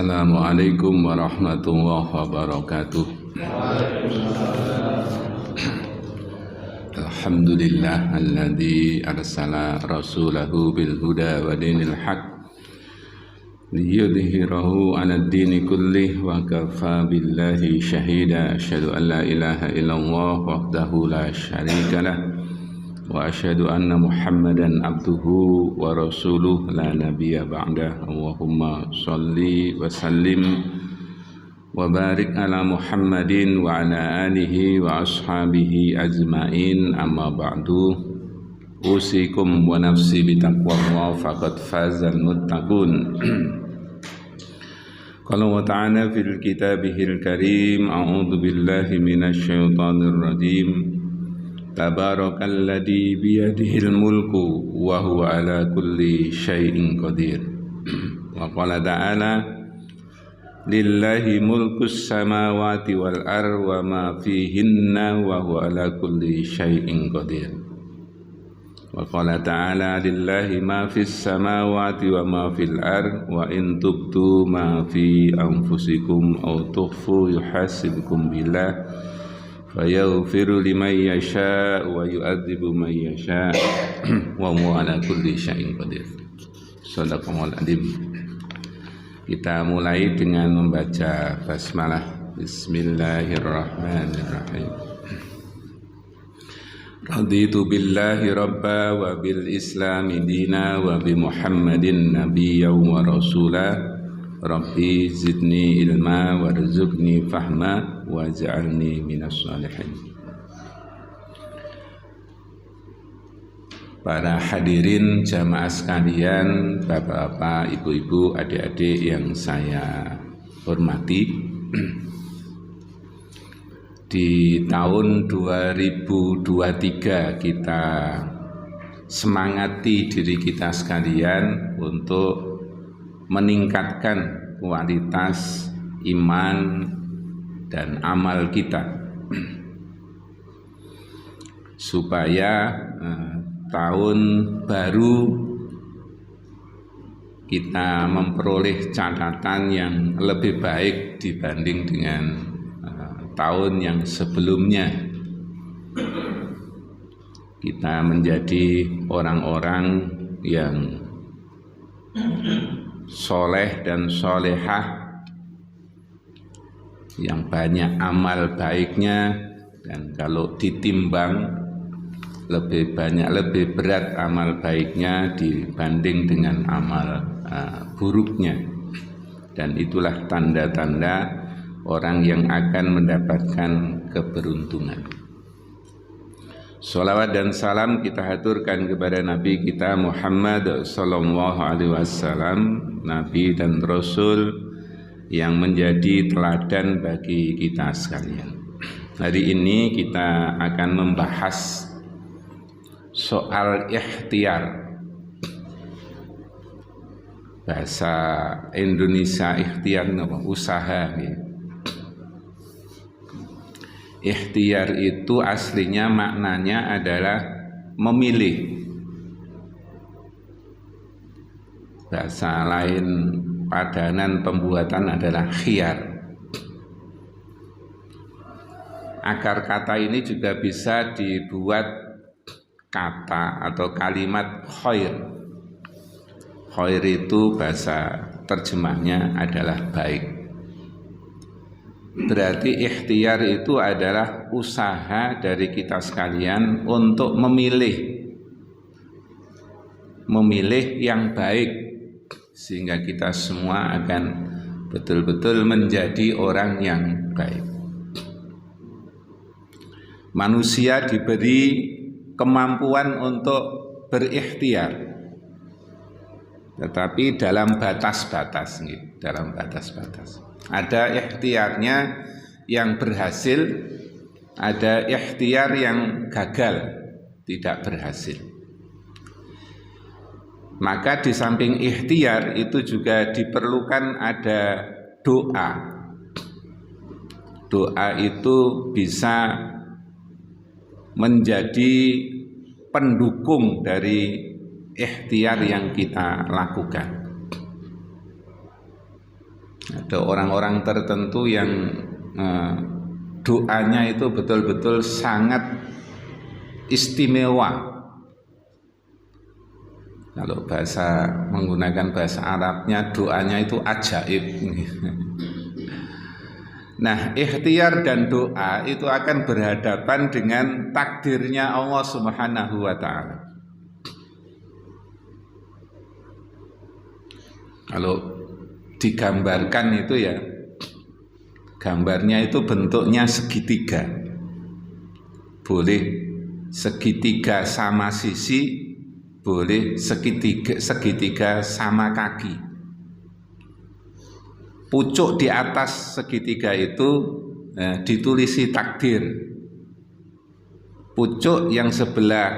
Assalamualaikum warahmatullahi wabarakatuh. Alhamdulillah alladzi arsala rasulahu bil huda wa dinil haq liyudhhirahu 'alad dini kullih wa kafa billahi shahida. Asyhadu an la ilaha illallah wahdahu la syarikalah wa asyhadu anna Muhammadan abduhu wa rasuluh la nabiyya ba'dah. Allahumma shalli wa sallim wa barik ala Muhammadin wa ala alihi wa ashabihi ajmain. Amma ba'du, usikum wa nafsi bitaqwallah faqad fazal muttaqun. Qala wa ta'ala fil kitabihil karim, a'udzu billahi minasy syaithanir rajim. Tabarakalladzi biyadihil mulku wa huwa ala kulli syai'in qadir. Wa qala ta'ala lillahi mulkus samawati wal ar wa ma fihinna wa huwa ala kulli syai'in qadir. Wa qala ta'ala lillahi ma fis samawati wa ma fil ar wa in tubdu ma fi anfusikum aw tukhfu yuhasibkum billah fayaghfiru liman yasha wa yu'adzibu man yasha wa huwa ala kulli syai'in qadir. Shadaqallahul adzim. Kita mulai dengan membaca basmalah. Bismillahirrahmanirrahim. Raditu billahi rabba wa bil islami dina wa bi Muhammadin nabiyya wa rasula. Rabbi zidni ilma warzuqni fahma waj'alni minas shalihin. Para hadirin jamaah sekalian, bapak-bapak, ibu-ibu, adik-adik yang saya hormati, di tahun 2023 kita semangati diri kita sekalian untuk meningkatkan kualitas iman dan amal kita supaya tahun baru kita memperoleh catatan yang lebih baik dibanding dengan tahun yang sebelumnya. Kita menjadi orang-orang yang soleh dan solehah, yang banyak amal baiknya, dan kalau ditimbang lebih banyak, lebih berat amal baiknya dibanding dengan amal buruknya. Dan itulah tanda-tanda orang yang akan mendapatkan keberuntungan. Sholawat dan salam kita haturkan kepada Nabi kita Muhammad sallallahu alaihi wasallam, Nabi dan Rasul yang menjadi teladan bagi kita sekalian. Hari ini kita akan membahas soal ikhtiar. Bahasa Indonesia ikhtiar apa? Usaha ya. Ikhtiar itu aslinya maknanya adalah memilih. Bahasa lain padanan pembuatan adalah khiyar. Akar kata ini juga bisa dibuat kata atau kalimat khair. Khair itu bahasa terjemahnya adalah baik. Berarti ikhtiar itu adalah usaha dari kita sekalian untuk memilih yang baik, sehingga kita semua akan betul-betul menjadi orang yang baik. Manusia diberi kemampuan untuk berikhtiar, tetapi dalam batas-batas, dalam batas-batas. Ada ikhtiarnya yang berhasil, ada ikhtiar yang gagal, tidak berhasil. Maka di samping ikhtiar itu juga diperlukan ada doa. Doa itu bisa menjadi pendukung dari ikhtiar yang kita lakukan. Ada orang-orang tertentu yang doanya itu betul-betul sangat istimewa. Kalau menggunakan bahasa Arabnya, doanya itu ajaib. Nah, ikhtiar dan doa itu akan berhadapan dengan takdirnya Allah Subhanahu wa Ta'ala. Kalau digambarkan itu ya, gambarnya itu bentuknya segitiga. Boleh segitiga sama sisi, boleh segitiga sama kaki. Pucuk di atas segitiga itu ditulisi takdir. Pucuk yang sebelah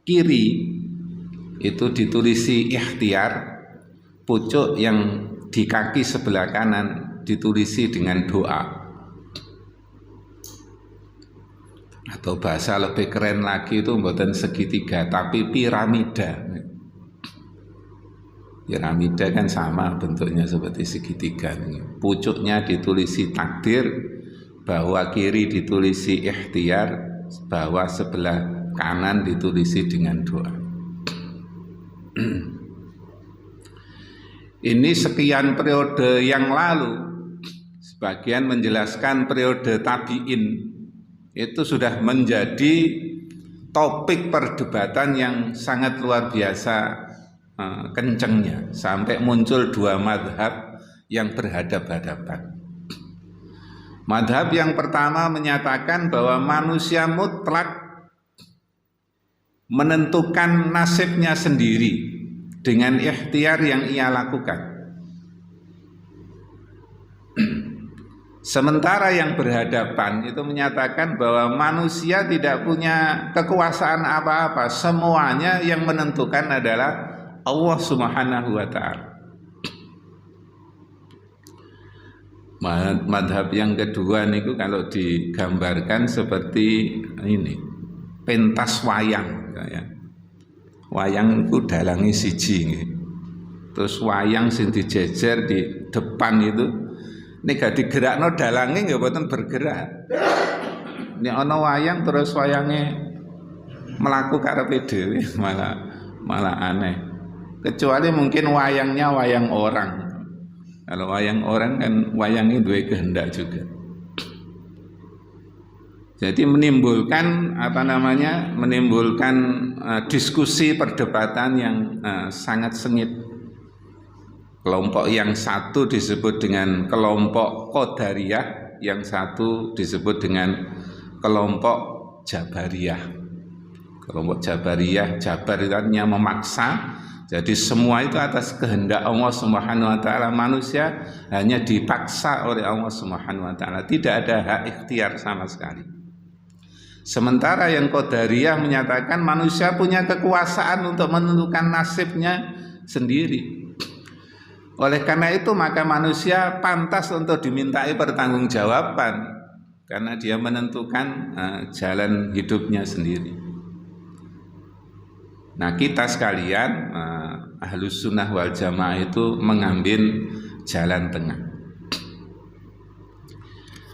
kiri itu ditulisi ikhtiar. Pucuk yang di kaki sebelah kanan ditulisi dengan doa. Atau bahasa lebih keren lagi itu bukan segitiga tapi piramida. Piramida kan sama bentuknya seperti segitiga. Pucuknya ditulisi takdir, bahwa kiri ditulisi ikhtiar, bahwa sebelah kanan ditulisi dengan doa. Ini sekian periode yang lalu, sebagian menjelaskan periode tabi'in itu sudah menjadi topik perdebatan yang sangat luar biasa kencengnya, sampai muncul dua madhab yang berhadap-hadapan. Madhab yang pertama menyatakan bahwa manusia mutlak menentukan nasibnya sendiri dengan ikhtiar yang ia lakukan. Sementara yang berhadapan itu menyatakan bahwa manusia tidak punya kekuasaan apa-apa, semuanya yang menentukan adalah Allah Subhanahu wa Ta'ala. Madhab yang kedua niku kalau digambarkan seperti ini, pentas wayang ya. Wayang itu dalangi siji, terus wayang sing dijejer di depan itu nek gak digerakno dalange nggak boten bergerak. Nek ana wayang terus wayange melaku karepe dhewe malah aneh. Kecuali mungkin wayangnya wayang orang. Kalau wayang orang kan wayangnya duwe kehendak juga. Jadi menimbulkan menimbulkan diskusi perdebatan yang sangat sengit. Kelompok yang satu disebut dengan kelompok Qadariyah, yang satu disebut dengan kelompok Jabariyah. Kelompok Jabariyah, Jabar itu artinya memaksa. Jadi semua itu atas kehendak Allah Subhanahu wa Ta'ala. Manusia hanya dipaksa oleh Allah Subhanahu wa Ta'ala, tidak ada hak ikhtiar sama sekali. Sementara yang Qadariyah menyatakan manusia punya kekuasaan untuk menentukan nasibnya sendiri. Oleh karena itu maka manusia pantas untuk dimintai pertanggungjawaban karena dia menentukan jalan hidupnya sendiri. Nah, kita sekalian Ahlus Sunnah wal Jamaah itu mengambil jalan tengah.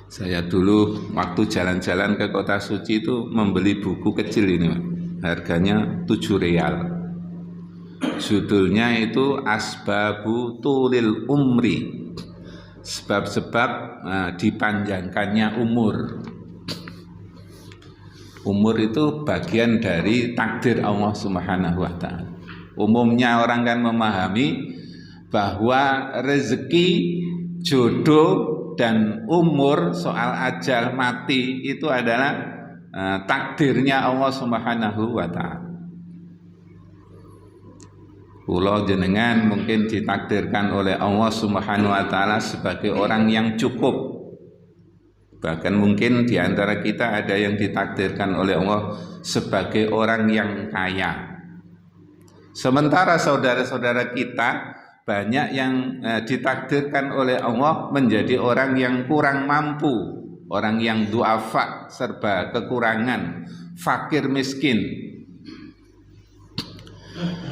Saya dulu waktu jalan-jalan ke kota suci itu membeli buku kecil ini, harganya 7 real. Judulnya itu Asbabu Tulil Umri, sebab-sebab dipanjangkannya umur. Umur itu bagian dari takdir Allah Subhanahu wa Ta'ala. Umumnya orang kan memahami bahwa rezeki, jodoh, dan umur, soal ajal mati itu adalah takdirnya Allah Subhanahu wa Ta'ala. Kula jenengan mungkin ditakdirkan oleh Allah Subhanahu wa Ta'ala sebagai orang yang cukup. Bahkan mungkin di antara kita ada yang ditakdirkan oleh Allah sebagai orang yang kaya. Sementara saudara-saudara kita banyak yang ditakdirkan oleh Allah menjadi orang yang kurang mampu, orang yang duafa, serba kekurangan, fakir miskin.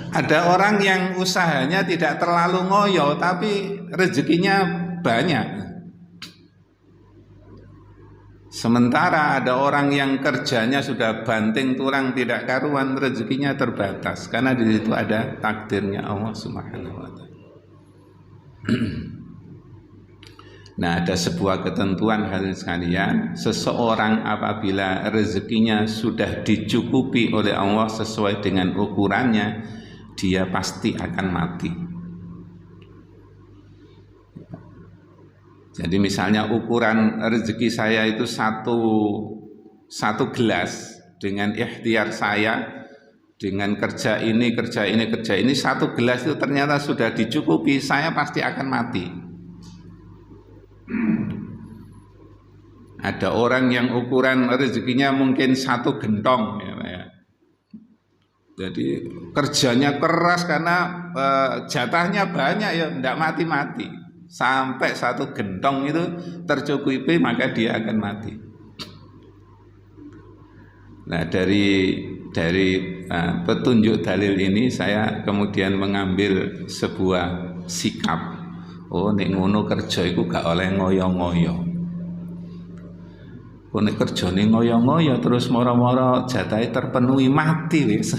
Ada orang yang usahanya tidak terlalu ngoyo tapi rezekinya banyak. Sementara ada orang yang kerjanya sudah banting tulang tidak karuan, rezekinya terbatas karena di situ ada takdirnya Allah Subhanahu wa taala. Nah, ada sebuah ketentuan hadirin sekalian, seseorang apabila rezekinya sudah dicukupi oleh Allah sesuai dengan ukurannya, dia pasti akan mati. Jadi misalnya ukuran rezeki saya itu satu gelas, dengan ikhtiar saya, dengan kerja ini, satu gelas itu ternyata sudah dicukupi, saya pasti akan mati. Ada orang yang ukuran rezekinya mungkin 1 gentong, ya. Jadi kerjanya keras karena jatahnya banyak, ya tidak mati-mati. Sampai 1 gentong itu tercukupi maka dia akan mati. Nah, dari petunjuk dalil ini saya kemudian mengambil sebuah sikap. Oh, nek ngono kerja iku gak oleh ngoyo-ngoyo. Oh, nek kerjane ngoyo-ngoyo terus moro-moro jatahe terpenuhi mati wis.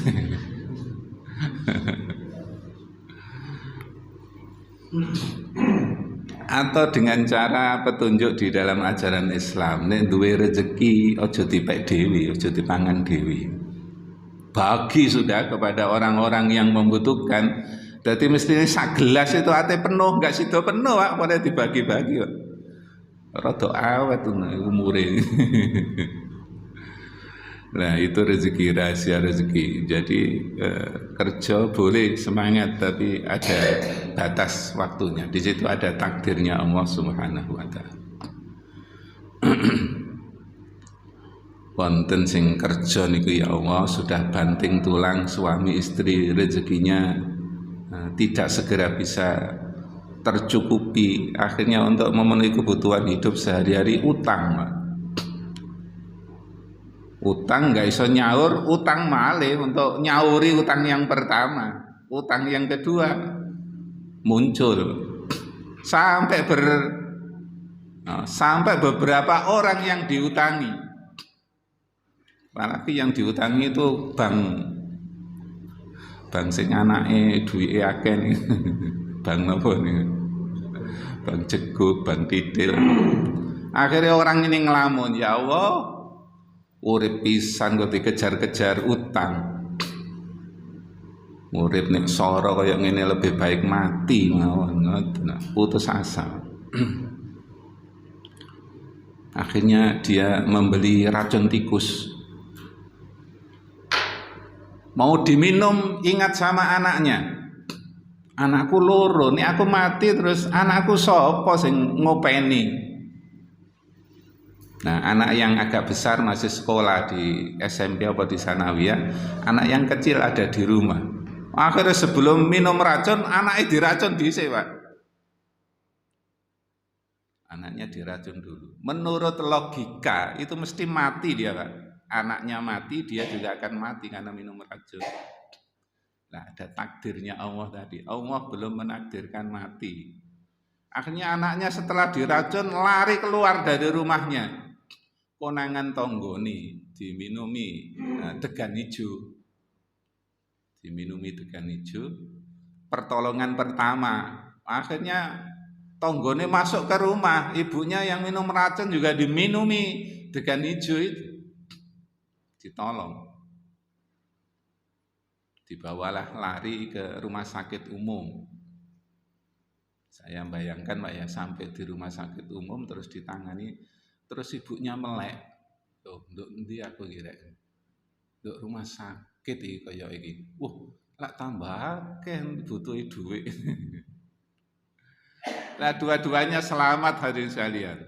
Atau dengan cara petunjuk di dalam ajaran Islam, nek duwe rezeki aja dipek dhewe, aja dipangan dhewe. Bagi sudah kepada orang-orang yang membutuhkan. Jadi mestinya sak gelas itu ate penuh, enggak sido penuh, Pak, pada dibagi-bagi, Pak. Rada awet umure. Nah, itu rezeki, rahasia rezeki. Jadi kerja boleh semangat, tapi ada batas waktunya. Di situ ada takdirnya Allah Subhanahu wa taala. Wonten sing kerja niku ya Allah sudah banting tulang suami istri, rezekinya tidak segera bisa tercukupi, akhirnya untuk memenuhi kebutuhan hidup sehari-hari utang, Pak. Utang nggak iso nyaur, utang malih untuk nyauri utang yang pertama, utang yang kedua muncul sampai beberapa orang yang diutangi, apalagi yang diutangi itu bang sing anake duwike akeh nih, bang apa nih, bang Jeguk, bang Titil. Akhirnya orang ini ngelamun, ya Allah, urip pisan kok dikejar-kejar utang. Urip nek soro kaya ngene lebih baik mati mawon, ngoten. Putus asa. Akhirnya dia membeli racun tikus. Mau diminum, ingat sama anaknya. Anakku loro, nek aku mati terus anakku sapa sing ngopeni? Nah, anak yang agak besar masih sekolah di SMP apa di Sanawiyah, anak yang kecil ada di rumah. Akhirnya sebelum minum racun, anaknya diracun dhisik, Pak. Anaknya diracun dulu. Menurut logika itu mesti mati dia, Pak. Anaknya mati, dia juga akan mati karena minum racun. Nah, ada takdirnya Allah tadi. Allah belum menakdirkan mati. Akhirnya anaknya setelah diracun lari keluar dari rumahnya. Konangan tonggoni diminumi degan hijau, pertolongan pertama. Akhirnya tonggoni masuk ke rumah, ibunya yang minum racun juga diminumi degan hijau itu, ditolong, dibawalah lari ke rumah sakit umum. Saya bayangkan, Pak, ya, sampai di rumah sakit umum terus ditangani. Terus ibunya melek, tuh, nduk endi aku kira, nduk rumah sakit iki kaya iki. Lak tambah akeh butuhi duit. Nah, dua-duanya selamat hadirin sekalian.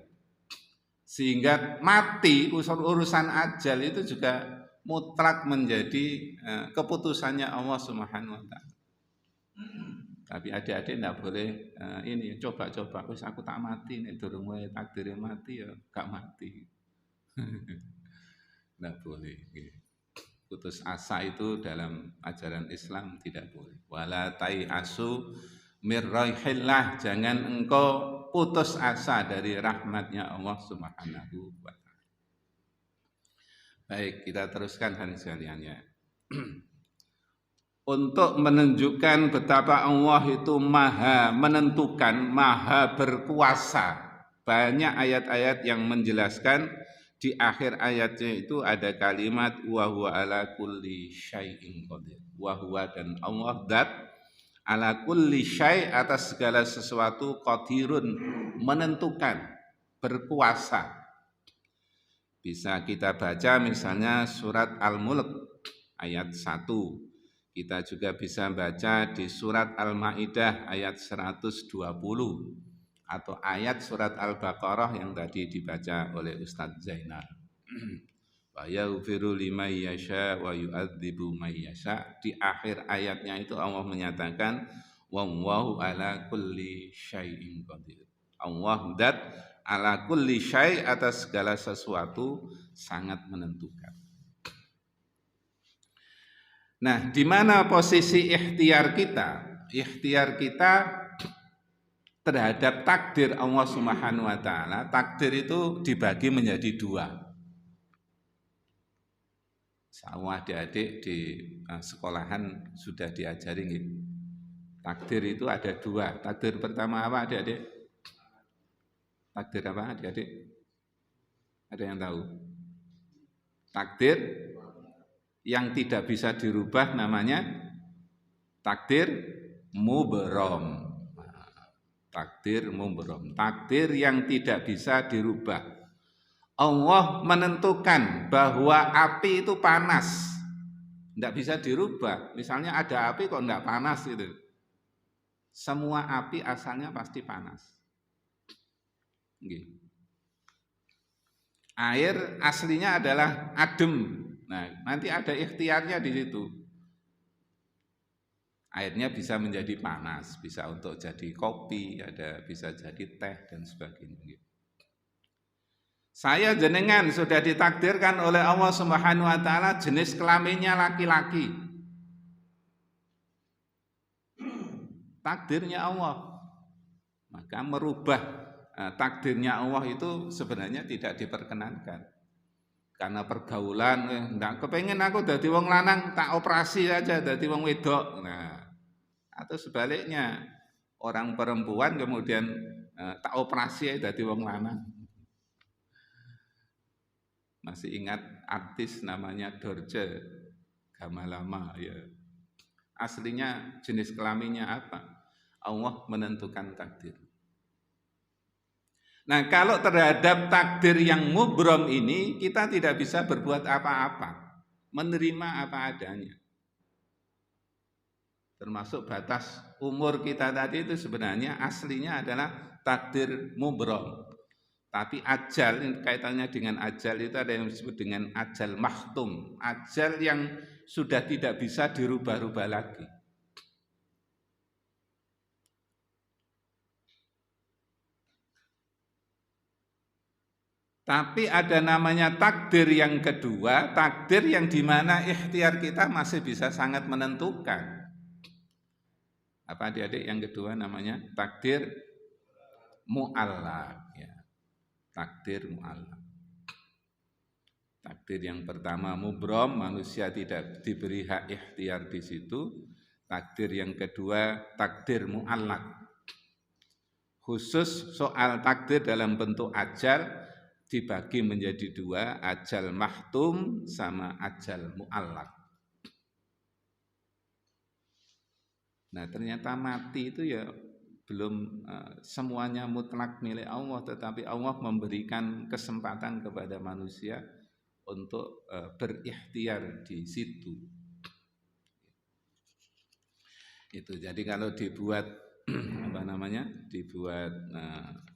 Sehingga mati urusan ajal itu juga mutlak menjadi keputusannya Allah Subhanahu wa taala. Tapi adik-adik tidak boleh ini coba-coba, wis aku tak mati nek durung wae takdire mati ya gak mati. Tidak boleh. Putus asa itu dalam ajaran Islam tidak boleh. Wala tai asu mirraihillah, jangan engkau putus asa dari rahmatnya Allah Subhanahu wa taala. Baik, kita teruskan hadirin sekalian ya. Untuk menunjukkan betapa Allah itu maha menentukan, maha berkuasa. Banyak ayat-ayat yang menjelaskan, di akhir ayatnya itu ada kalimat wa huwa ala kulli syai'in qadir. Wa huwa, dan Allah dat ala kulli syai', atas segala sesuatu, qadirun, menentukan, berkuasa. Bisa kita baca misalnya surat Al-Mulk ayat 1. Kita juga bisa baca di surat Al-Maidah ayat 120 atau ayat surat Al-Baqarah yang tadi dibaca oleh Ustadz Zainal. Wa yaghfiru liman yasha wa yu'adzibu man yasha. Di akhir ayatnya itu Allah menyatakan wallahu ala kulli syai'in qadir. Allah dat ala kulli syai', atas segala sesuatu sangat menentukan. Nah, di mana posisi ikhtiar kita? Ikhtiar kita terhadap takdir Allah Subhanahu wa taala. Takdir itu dibagi menjadi dua. Semua adik-adik di sekolahan sudah diajari gitu. Takdir itu ada dua. Takdir pertama apa adik-adik? Takdir apa adik-adik? Ada yang tahu? Takdir yang tidak bisa dirubah namanya takdir mubrom. Takdir mubrom, takdir yang tidak bisa dirubah. Allah menentukan bahwa api itu panas, tidak bisa dirubah. Misalnya ada api kok tidak panas itu. Semua api asalnya pasti panas. Air aslinya adalah adem. Nah, nanti ada ikhtiarnya di situ. Airnya bisa menjadi panas, bisa untuk jadi kopi, bisa jadi teh dan sebagainya. Saya jenengan sudah ditakdirkan oleh Allah Subhanahu wa taala jenis kelaminnya laki-laki. Takdirnya Allah. Maka merubah takdirnya Allah itu sebenarnya tidak diperkenankan. Karena pergaulan, enggak kepengen aku dadi wong lanang, tak operasi aja dadi wong wedok. Nah, atau sebaliknya, orang perempuan kemudian tak operasi aja dadi wong lanang. Masih ingat artis namanya Dorce Gamalama ya. Aslinya jenis kelaminnya apa? Allah menentukan takdir. Nah, kalau terhadap takdir yang mubrom ini, kita tidak bisa berbuat apa-apa, menerima apa adanya. Termasuk batas umur kita tadi itu sebenarnya aslinya adalah takdir mubrom. Tapi ajal, kaitannya dengan ajal itu ada yang disebut dengan ajal mahtum, ajal yang sudah tidak bisa dirubah-rubah lagi. Tapi ada namanya takdir yang kedua, takdir yang dimana ikhtiar kita masih bisa sangat menentukan. Apa adik-adik yang kedua namanya? Takdir mu'allaq. Ya. Takdir mu'allaq. Takdir yang pertama mubrom, manusia tidak diberi hak ikhtiar di situ. Takdir yang kedua, takdir mu'allaq. Khusus soal takdir dalam bentuk ajal, dibagi menjadi dua, ajal mahtum sama ajal mu'allaq. Nah, ternyata mati itu ya belum semuanya mutlak milik Allah, tetapi Allah memberikan kesempatan kepada manusia untuk berikhtiar di situ. Itu jadi kalau dibuat dibuat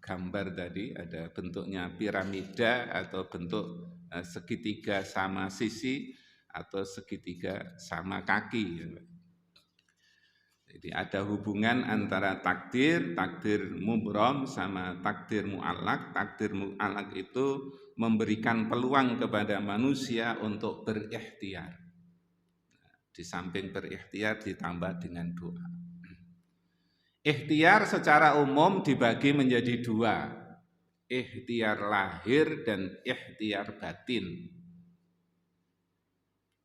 gambar tadi ada bentuknya piramida atau bentuk segitiga sama sisi atau segitiga sama kaki. Jadi ada hubungan antara takdir mubrom sama takdir mu'allaq. Takdir mu'allaq itu memberikan peluang kepada manusia untuk berikhtiar. Di samping berikhtiar ditambah dengan doa. Ikhtiar secara umum dibagi menjadi dua, ikhtiar lahir dan ikhtiar batin.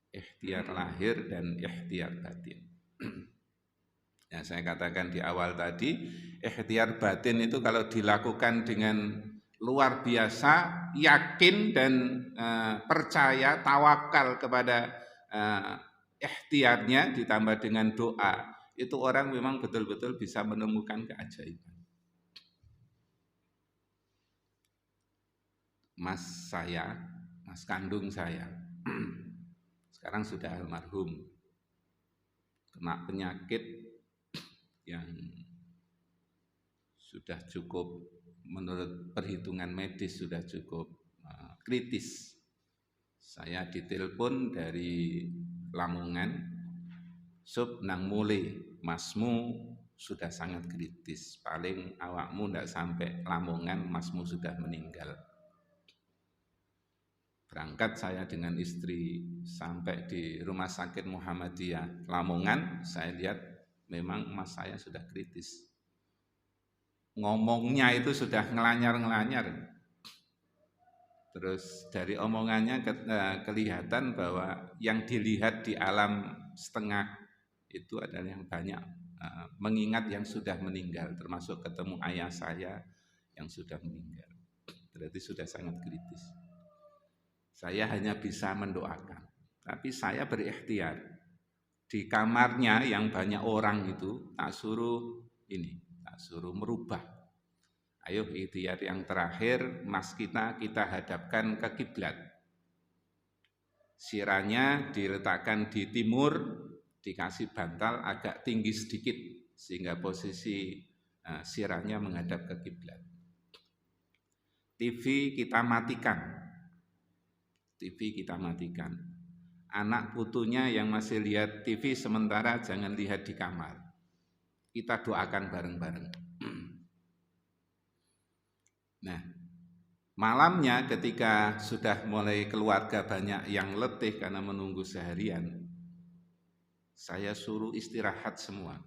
Ikhtiar lahir dan ikhtiar batin. Ya, saya katakan di awal tadi, ikhtiar batin itu kalau dilakukan dengan luar biasa, yakin dan percaya, tawakal kepada ikhtiarnya ditambah dengan doa, itu orang memang betul-betul bisa menemukan keajaiban. Mas kandung saya, sekarang sudah almarhum, kena penyakit yang sudah cukup, menurut perhitungan medis sudah cukup kritis. Saya ditelepon dari Lamongan, "Sub nang mule, masmu sudah sangat kritis, paling awakmu ndak sampai Lamongan, masmu sudah meninggal." Berangkat saya dengan istri sampai di Rumah Sakit Muhammadiyah Lamongan, saya lihat memang mas saya sudah kritis. Ngomongnya itu sudah ngelanyar-ngelanyar. Terus dari omongannya kelihatan bahwa yang dilihat di alam setengah itu adalah yang banyak mengingat yang sudah meninggal, termasuk ketemu ayah saya yang sudah meninggal. Berarti sudah sangat kritis. Saya hanya bisa mendoakan, tapi saya berikhtiar. Di kamarnya yang banyak orang itu tak suruh merubah. Ayo ikhtiar yang terakhir, mas kita hadapkan ke kiblat. Sirahnya diletakkan di timur, dikasih bantal agak tinggi sedikit sehingga posisi sirahnya menghadap ke kiblat. TV kita matikan. Anak putunya yang masih lihat TV sementara jangan lihat di kamar. Kita doakan bareng-bareng. Nah, malamnya ketika sudah mulai keluarga banyak yang letih karena menunggu seharian, saya suruh istirahat semua.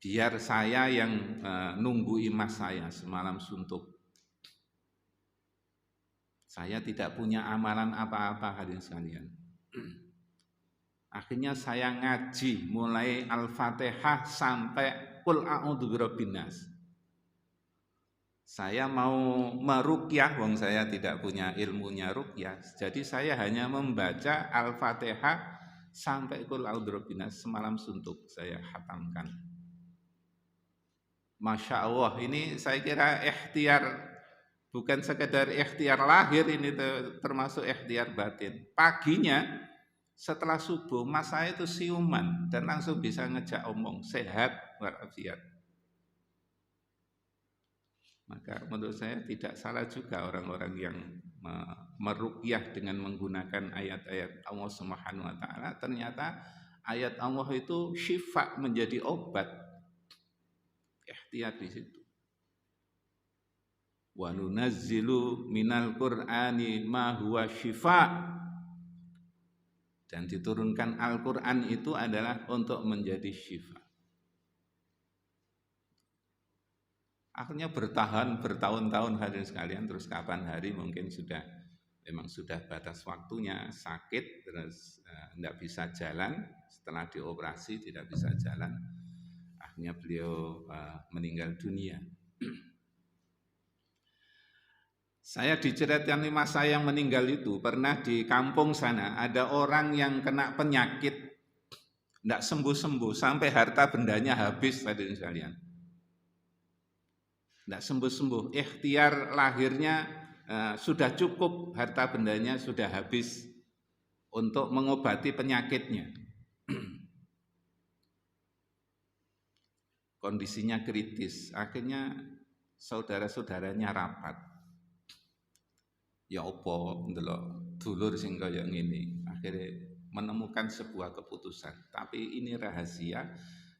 Biar saya yang nunggu imas saya semalam suntuk. Saya tidak punya amalan apa-apa hadirin sekalian. Akhirnya saya ngaji mulai Al-Fatihah sampai Qul a'udzu birabbin nas. Saya mau meruqyah, wong saya tidak punya ilmunya ruqyah. Jadi saya hanya membaca Al-Fatihah sampai Qul a'udzu birabbin nas, semalam suntuk saya khatamkan. Masya Allah, ini saya kira ikhtiar, bukan sekedar ikhtiar lahir, ini termasuk ikhtiar batin. Paginya setelah subuh mas saya itu siuman dan langsung bisa ngejak omong, sehat walafiat. Maka menurut saya tidak salah juga orang-orang yang meruqyah dengan menggunakan ayat-ayat Allah Subhanahu wa taala. Ternyata ayat Allah itu syifa, menjadi obat. Ikhtiar di situ. Wa nunazzilu minal Qur'ani ma huwa syifa. Dan diturunkan Al-Qur'an itu adalah untuk menjadi syifa. Akhirnya bertahan bertahun-tahun hadirin sekalian, terus kapan hari mungkin memang sudah batas waktunya, sakit terus tidak bisa jalan, setelah dioperasi tidak bisa jalan. Akhirnya beliau meninggal dunia. Saya diceritakan mas saya yang meninggal itu, pernah di kampung sana ada orang yang kena penyakit tidak sembuh-sembuh sampai harta bendanya habis hadirin sekalian. Tidak sembuh-sembuh, ikhtiar lahirnya sudah cukup, harta bendanya sudah habis untuk mengobati penyakitnya. Kondisinya kritis, akhirnya saudara-saudaranya rapat. Ya apa ndelok dulur sing kaya ngene, akhirnya menemukan sebuah keputusan. Tapi ini rahasia,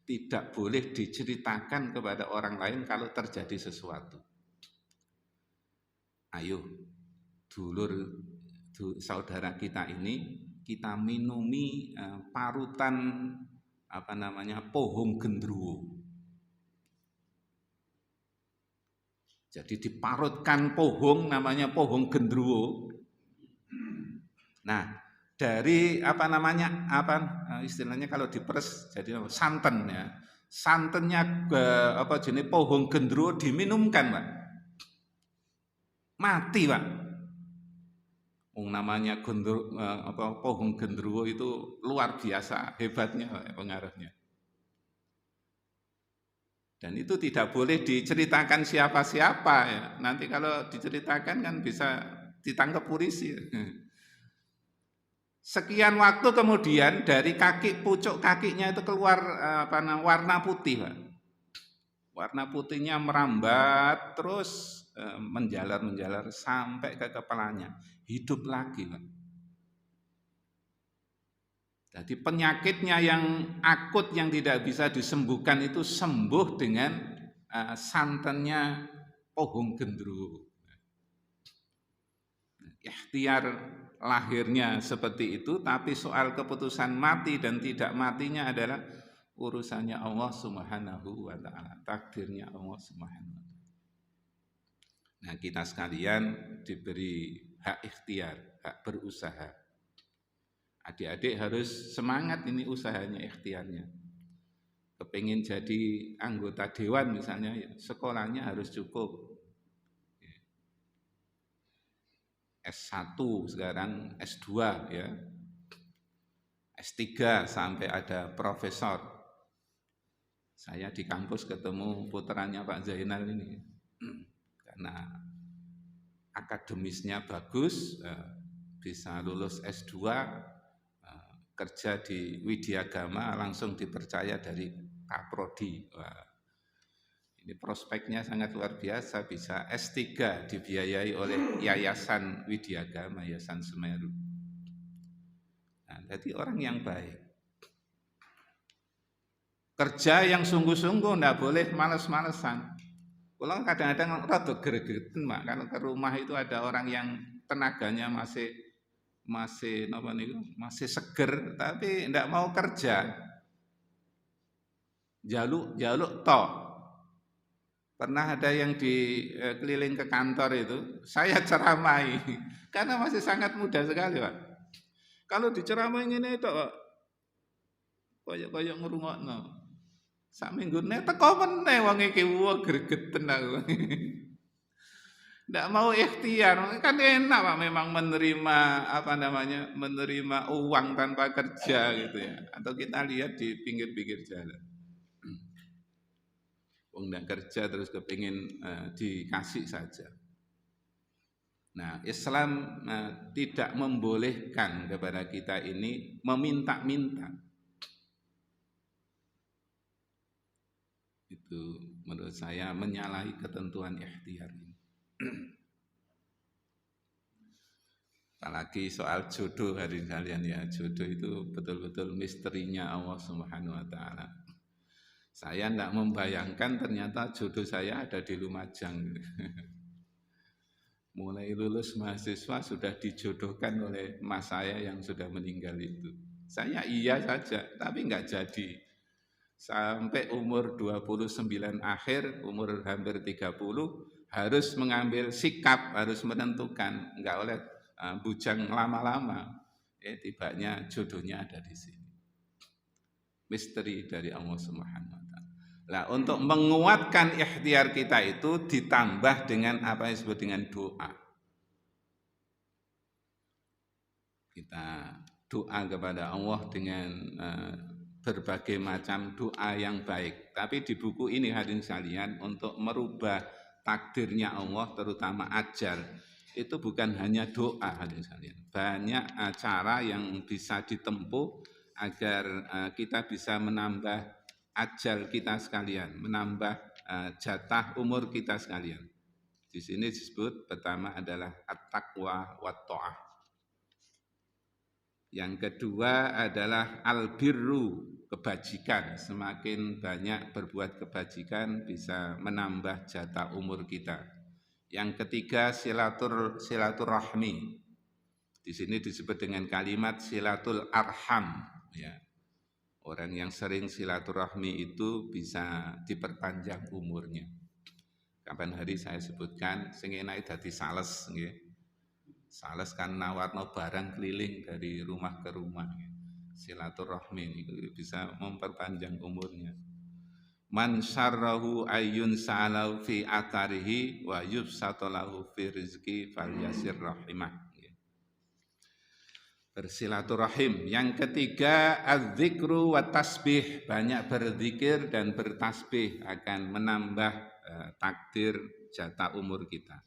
tidak boleh diceritakan kepada orang lain kalau terjadi sesuatu. Ayo dulur saudara kita ini kita minumi parutan pohong gendruwo. Jadi diparutkan pohong, namanya pohong gendruwo. Nah, dari istilahnya kalau diperes jadi santan ya. Santannya jenis pohong gendruwo diminumkan, Pak. Mati, Pak. Namanya pohon gendruwo itu luar biasa hebatnya pengaruhnya. Dan itu tidak boleh diceritakan siapa-siapa ya. Nanti kalau diceritakan kan bisa ditangkap polisi. Sekian waktu kemudian dari pucuk kakinya itu keluar warna putih, Pak. Warna putihnya merambat terus menjalar sampai ke kepalanya, hidup lagi, Pak. Jadi penyakitnya yang akut yang tidak bisa disembuhkan itu sembuh dengan santannya pohon gendruwo. Ikhtiar lahirnya seperti itu, tapi soal keputusan mati dan tidak matinya adalah urusannya Allah Subhanahu wa taala, takdirnya Allah Subhanahu wa taala. Nah, kita sekalian diberi hak ikhtiar, hak berusaha. Adik-adik harus semangat ini usahanya, ikhtiarnya. Kepingin jadi anggota dewan misalnya, sekolahnya harus cukup S1 sekarang S2 ya. S3 sampai ada profesor. Saya di kampus ketemu putranya Pak Zainal ini. Karena akademisnya bagus, bisa lulus S2, kerja di Widyagama langsung dipercaya dari Kaprodi. Wah, ini prospeknya sangat luar biasa, bisa S3 dibiayai oleh Yayasan Widyagama, Yayasan Semeru. Nah, jadi orang yang baik. Kerja yang sungguh-sungguh, enggak boleh males-malesan. Kalau kadang-kadang rada gregetan, Mak, kalau ke rumah itu ada orang yang tenaganya masih seger tapi tidak mau kerja, jaluk tok. Pernah ada yang keliling ke kantor itu, saya ceramai karena masih sangat muda sekali, Pak. Kalau diceramai ini itu koyok ngrungokno. Sak minggune teko meneh wong iki gregeten aku. Tidak mau ikhtiar, kan enak Pak memang menerima uang tanpa kerja gitu ya. Atau kita lihat di pinggir-pinggir jalan, uang tidak kerja terus kepingin dikasih saja. Nah, Islam tidak membolehkan kepada kita ini meminta-minta. Itu menurut saya menyalahi ketentuan ikhtiar ini. Apalagi soal jodoh hari kalian ya, jodoh itu betul-betul misterinya Allah Subhanahu wa taala. Saya tidak membayangkan ternyata jodoh saya ada di Lumajang. Mulai lulus mahasiswa sudah dijodohkan oleh mas saya yang sudah meninggal itu. Saya iya saja, tapi enggak jadi. Sampai umur 29 akhir, umur hampir 30, harus mengambil sikap, harus menentukan, enggak oleh bujang lama-lama. Tibanya jodohnya ada di sini. Misteri dari Allah Subhanahu wa taala. Nah, untuk menguatkan ikhtiar kita itu ditambah dengan apa yang disebut dengan doa. Kita doa kepada Allah dengan berbagai macam doa yang baik. Tapi di buku ini hadirin sekalian, untuk merubah takdirnya Allah terutama ajal, itu bukan hanya doa hadirin sekalian. Banyak cara yang bisa ditempuh agar kita bisa menambah ajal kita sekalian, menambah jatah umur kita sekalian. Di sini disebut pertama adalah at-taqwa wa ta'ah. Yang kedua adalah al-birru, kebajikan. Semakin banyak berbuat kebajikan bisa menambah jatah umur kita. Yang ketiga silaturahmi. Di sini disebut dengan kalimat silatul arham, ya. Orang yang sering silaturahmi itu bisa diperpanjang umurnya. kapan hari saya sebutkan sing enake dadi sales nggih. Sales kan nawarno barang keliling dari rumah ke rumah. Silaturahmi itu bisa memperpanjang umurnya. Man syarrahu ayyun sa'alahu fi atharihi wa yubsatalahu fi rizki falyasir rahimah. Bersilaturahim. Yang ketiga, az-zikru wa tasbih, banyak berzikir dan bertasbih akan menambah takdir jatah umur kita.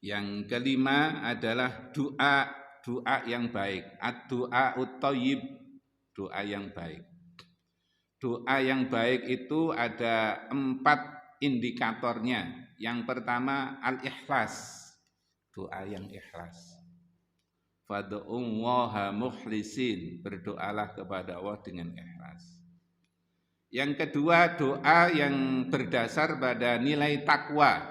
Yang kelima adalah doa yang baik, ad-du'a ut-thayyib, doa yang baik. Doa yang baik itu ada 4 indikatornya. Yang pertama al-ikhlas, doa yang ikhlas. Fad'ullaha mukhlisin, berdoalah kepada Allah dengan ikhlas. Yang kedua, doa yang berdasar pada nilai takwa.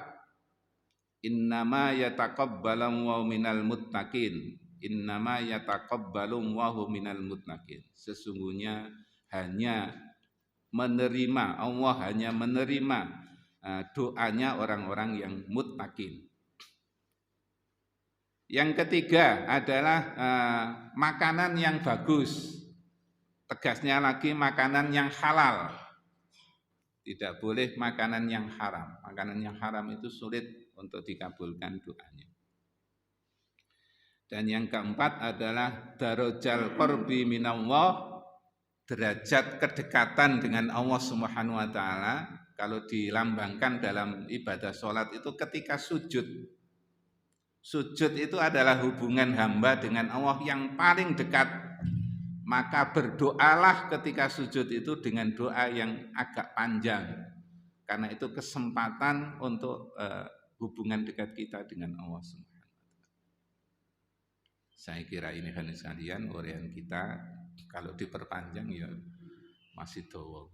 Innama yataqabbalu minal muttaqin. Innama yataqabbalu minal muttaqin. Sesungguhnya hanya menerima, Allah hanya menerima doanya orang-orang yang muttaqin. Yang ketiga adalah makanan yang bagus. Tegasnya lagi makanan yang halal. Tidak boleh makanan yang haram. Makanan yang haram itu sulit untuk dikabulkan doanya. Dan yang keempat adalah darajal qurbi minallah, derajat kedekatan dengan Allah Subhanahu wa taala. Kalau dilambangkan dalam ibadah sholat itu ketika sujud. Sujud itu adalah hubungan hamba dengan Allah yang paling dekat. Maka berdoalah ketika sujud itu dengan doa yang agak panjang. Karena itu kesempatan untuk hubungan dekat kita dengan Allah Subhanahu wa taala. Saya kira ini hanya sekalian uraian kita, kalau diperpanjang ya masih dawa.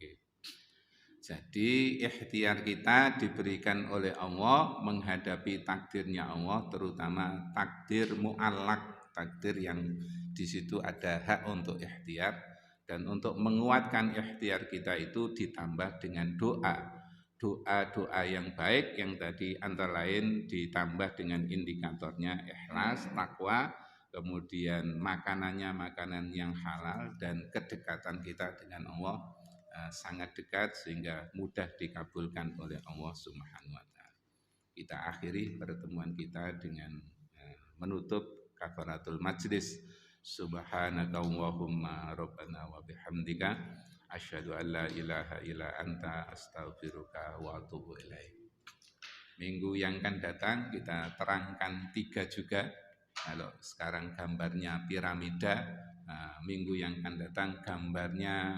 Jadi ikhtiar kita diberikan oleh Allah menghadapi takdirnya Allah, terutama takdir mu'allaq, takdir yang di situ ada hak untuk ikhtiar, dan untuk menguatkan ikhtiar kita itu ditambah dengan doa yang baik yang tadi antara lain ditambah dengan indikatornya ikhlas, takwa, kemudian makanannya makanan yang halal, dan kedekatan kita dengan Allah sangat dekat sehingga mudah dikabulkan oleh Allah Subhanahu wa taala. Kita akhiri pertemuan kita dengan menutup kafaratul majlis. Subhanaka Allahumma rabbana wa bihamdika asyhadu an la ilaha illa anta astaghfiruka wa atubu ilaik. Minggu yang akan datang kita terangkan 3 juga. Kalau sekarang gambarnya piramida, minggu yang akan datang gambarnya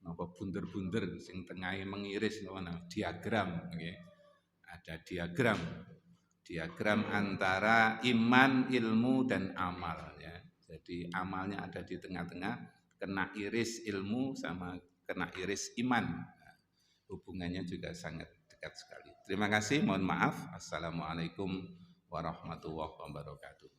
apa bunder-bunder sing tengahe mengiris diagram, okay. Ada diagram antara iman, ilmu dan amal ya. Jadi amalnya ada di tengah-tengah, kena iris ilmu sama kena iris iman. Nah, hubungannya juga sangat dekat sekali. Terima kasih, mohon maaf. Assalamualaikum warahmatullahi wabarakatuh.